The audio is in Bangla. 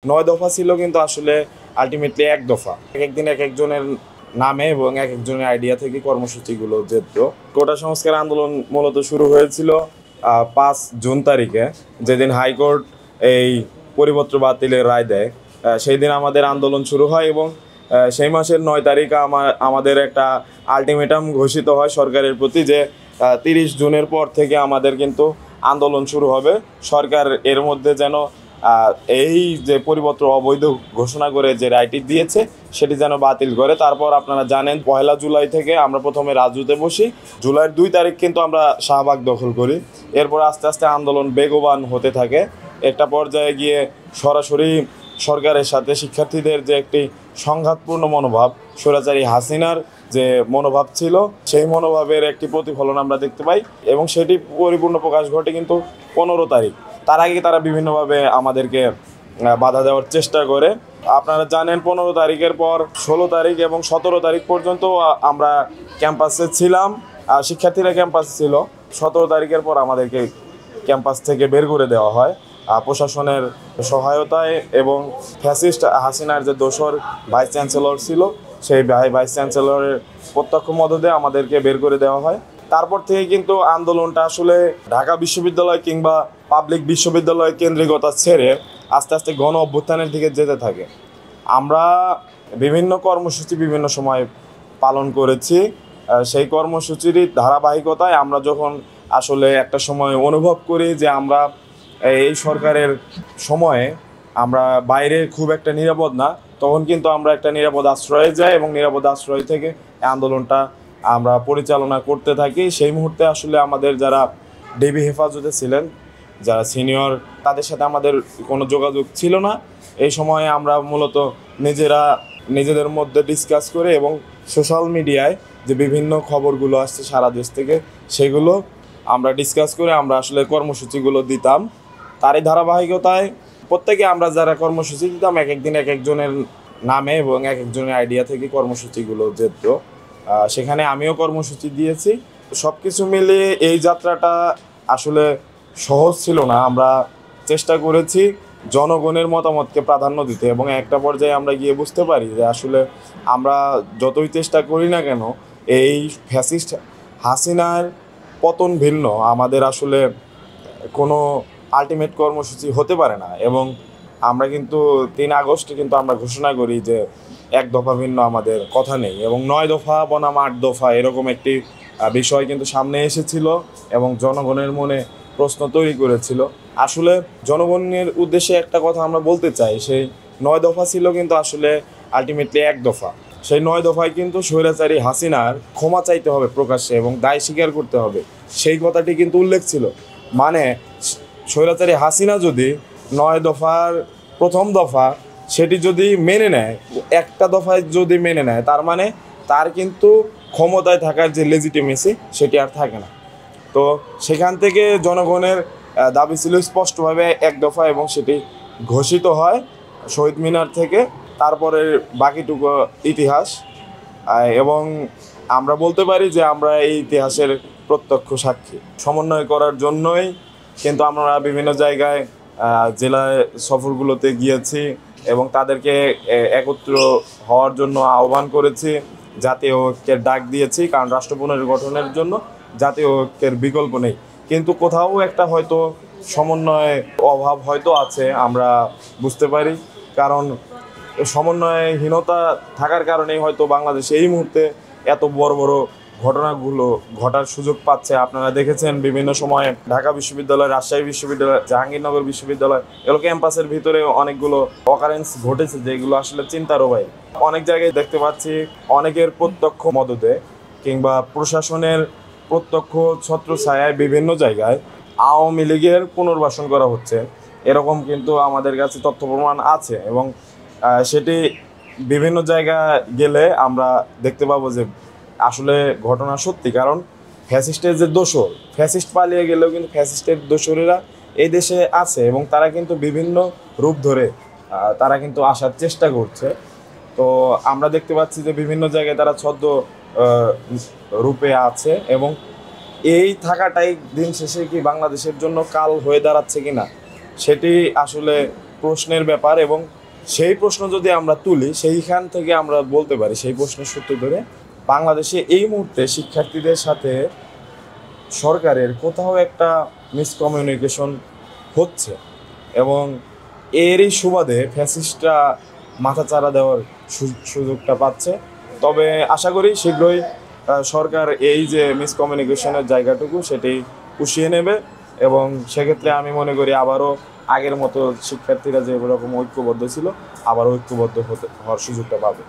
৯ দফা ছিল কিন্তু আসলে আলটিমেটলি ১ দফা। একেকদিন একেকজনের নামে এবং একেকজনের আইডিয়া থেকে কর্মসূচিগুলো যেত। কোটা সংস্কার আন্দোলন মূলত শুরু হয়েছিল ৫ জুন তারিখে, যেদিন হাইকোর্ট এই পরিপত্র বাতিলের রায় দেয়। সেই দিন আমাদের আন্দোলন শুরু হয় এবং সেই মাসের ৯ তারিখ আমাদের একটা আলটিমেটাম ঘোষিত হয় সরকারের প্রতি যে ৩০ জুনের পর থেকে আমাদের কিন্তু আন্দোলন শুরু হবে। সরকার এর মধ্যে যেন এই যে পরিপত্র অবৈধ ঘোষণা করে যে রায়টি দিয়েছে সেটি যেন বাতিল করে। তারপর আপনারা জানেন ১লা জুলাই থেকে আমরা প্রথমে রাজুতে বসি। জুলাইয়ের ২ তারিখ কিন্তু আমরা শাহবাগ দখল করি। এরপর আস্তে আস্তে আন্দোলন বেগবান হতে থাকে। একটা পর্যায়ে গিয়ে সরাসরি সরকারের সাথে শিক্ষার্থীদের যে একটি সংঘাতপূর্ণ মনোভাব, স্বৈরাচারী হাসিনার যে মনোভাব ছিল, সেই মনোভাবের একটি প্রতিফলন আমরা দেখতে পাই এবং সেটি পরিপূর্ণ প্রকাশ ঘটে কিন্তু ১৫ তারিখ। তার আগে তারা বিভিন্নভাবে আমাদেরকে বাধা দেওয়ার চেষ্টা করে। আপনারা জানেন ১৫ তারিখের পর ১৬ তারিখ এবং ১৭ তারিখ পর্যন্ত আমরা ক্যাম্পাসে ছিলাম, শিক্ষার্থীরা ক্যাম্পাসে ছিল। ১৭ তারিখের পর আমাদেরকে ক্যাম্পাস থেকে বের করে দেওয়া হয় প্রশাসনের সহায়তায় এবং ফ্যাসিস্ট হাসিনার যে দোসর ভাইস চ্যান্সেলর ছিল, সেই ভাইস চ্যান্সেলরের প্রত্যক্ষ মদদে আমাদেরকে বের করে দেওয়া হয়। তারপর থেকে কিন্তু আন্দোলনটা আসলে ঢাকা বিশ্ববিদ্যালয় কিংবা পাবলিক বিশ্ববিদ্যালয় কেন্দ্রিকতা ছেড়ে আস্তে আস্তে গণ অভ্যুত্থানের দিকে যেতে থাকে। আমরা বিভিন্ন কর্মসূচি বিভিন্ন সময় পালন করেছি। সেই কর্মসূচিরই ধারাবাহিকতায় আমরা যখন আসলে একটা সময় অনুভব করি যে আমরা এই সরকারের সময়ে আমরা বাইরে খুব একটা নিরাপদ না, তখন কিন্তু আমরা একটা নিরাপদ আশ্রয়ে যাই এবং নিরাপদ আশ্রয় থেকে আন্দোলনটা আমরা পরিচালনা করতে থাকি। সেই মুহূর্তে আসলে আমাদের যারা ডিবি হেফাজতে ছিলেন, যারা সিনিয়র, তাদের সাথে আমাদের কোনো যোগাযোগ ছিল না। এই সময়ে আমরা মূলত নিজেদের মধ্যে ডিসকাস করে এবং সোশ্যাল মিডিয়ায় যে বিভিন্ন খবরগুলো আসছে সারা দেশ থেকে, সেগুলো আমরা ডিসকাস করে আমরা আসলে কর্মসূচিগুলো দিতাম। তারই ধারাবাহিকতায় প্রত্যেকে আমরা যারা কর্মসূচি দিতাম একেকদিন একেকজনের নামে এবং একেকজনের আইডিয়া থেকে কর্মসূচিগুলো যেত। সেখানে আমিও কর্মসূচি দিয়েছি। সব কিছু মিলিয়ে এই যাত্রাটা আসলে সহজ ছিল না। আমরা চেষ্টা করেছি জনগণের মতামতকে প্রাধান্য দিতে এবং একটা পর্যায়ে আমরা গিয়ে বুঝতে পারি যে আসলে আমরা যতই চেষ্টা করি না কেন, এই ফ্যাসিস্ট হাসিনার পতন ভিন্ন আমাদের আসলে কোনো আলটিমেট কর্মসূচি হতে পারে না। এবং আমরা কিন্তু ৩ আগস্ট কিন্তু আমরা ঘোষণা করি যে ১ দফা ভিন্ন আমাদের কথা নেই এবং ৯ দফা বনাম ৮ দফা এরকম একটি বিষয় কিন্তু সামনে এসেছিল এবং জনগণের মনে প্রশ্ন তৈরি করেছিল। আসলে জনগণের উদ্দেশ্যে একটা কথা আমরা বলতে চাই, সেই ৯ দফা ছিল কিন্তু আসলে আলটিমেটলি ১ দফা। সেই ৯ দফায় কিন্তু স্বৈরাচারী হাসিনার ক্ষমা চাইতে হবে প্রকাশ্যে এবং দায় স্বীকার করতে হবে, সেই কথাটি কিন্তু উল্লেখ ছিল। মানে স্বৈরাচারী হাসিনা যদি ৯ দফার প্রথম দফা সেটি যদি মেনে নেয়, একটা দফায় যদি মেনে নেয়, তার মানে তার কিন্তু ক্ষমতায় থাকার যে লেজিটিমেসি সেটি আর থাকে না। তো সেখান থেকে জনগণের দাবি ছিল স্পষ্টভাবে ১ দফা এবং সেটি ঘোষিত হয় শহীদ মিনার থেকে। তারপরে বাকিটুকু ইতিহাস এবং আমরা বলতে পারি যে আমরা এই ইতিহাসের প্রত্যক্ষ সাক্ষী। সমন্বয় করার জন্যই কিন্তু আমরা বিভিন্ন জায়গায় জেলায় সফরগুলোতে গিয়েছি এবং তাদেরকে একত্র হওয়ার জন্য আহ্বান করেছি, জাতীয় ঐক্যের ডাক দিয়েছি, কারণ রাষ্ট্র পুনর্গঠনের জন্য জাতীয় ঐক্যের বিকল্প নেই। কিন্তু কোথাও একটা হয়তো সমন্বয় অভাব হয়তো আছে, আমরা বুঝতে পারি। কারণ সমন্বয়হীনতা থাকার কারণেই হয়তো বাংলাদেশে এই মুহূর্তে এত বড় বড় ঘটনাগুলো ঘটার সুযোগ পাচ্ছে। আপনারা দেখেছেন বিভিন্ন সময়ে ঢাকা বিশ্ববিদ্যালয়, রাজশাহী বিশ্ববিদ্যালয়, জাহাঙ্গীরনগর বিশ্ববিদ্যালয়, এগুলো ক্যাম্পাসের ভিতরে অনেকগুলো অকারেন্স ঘটেছে যেগুলো আসলে চিন্তারও বাইরে। অনেক জায়গায় দেখতে পাচ্ছি অনেকের প্রত্যক্ষ মদদে কিংবা প্রশাসনের প্রত্যক্ষ ছত্রছায়ায় বিভিন্ন জায়গায় আওয়ামী লীগের পুনর্বাসন করা হচ্ছে, এরকম কিন্তু আমাদের কাছে তথ্য প্রমাণ আছে এবং সেটি বিভিন্ন জায়গায় গেলে আমরা দেখতে পাবো যে আসলে ঘটনা সত্যি। কারণ ফ্যাসিস্টের যে দোসর, ফ্যাসিস্ট পালিয়ে গেলেও কিন্তু ফ্যাসিস্টের দোসরেরা এই দেশে আছে এবং তারা কিন্তু বিভিন্ন রূপ ধরে তারা কিন্তু আসার চেষ্টা করছে। তো আমরা দেখতে পাচ্ছি যে বিভিন্ন জায়গায় তারা ছদ্ম রূপে আছে এবং এই থাকাটাই দিন শেষে কি বাংলাদেশের জন্য কাল হয়ে দাঁড়াচ্ছে কিনা সেটি আসলে প্রশ্নের ব্যাপার, এবং সেই প্রশ্ন যদি আমরা তুলি সেইখান থেকে আমরা বলতে পারি সেই প্রশ্নের সূত্র ধরে বাংলাদেশে এই মুহূর্তে শিক্ষার্থীদের সাথে সরকারের কোথাও একটা মিসকমিউনিকেশন হচ্ছে, এবং এরই সুবাদে ফ্যাসিস্টরা মাথাচাড়া দেওয়ার সুযোগটা পাচ্ছে। তবে আশা করি শীঘ্রই সরকার এই যে মিসকমিউনিকেশনের জায়গাটুকু সেটি পুষিয়ে নেবে, এবং সেক্ষেত্রে আমি মনে করি আবারও আগের মতো শিক্ষার্থীরা যে রকম ঐক্যবদ্ধ ছিল আবারও ঐক্যবদ্ধ হওয়ার সুযোগটা পাবে।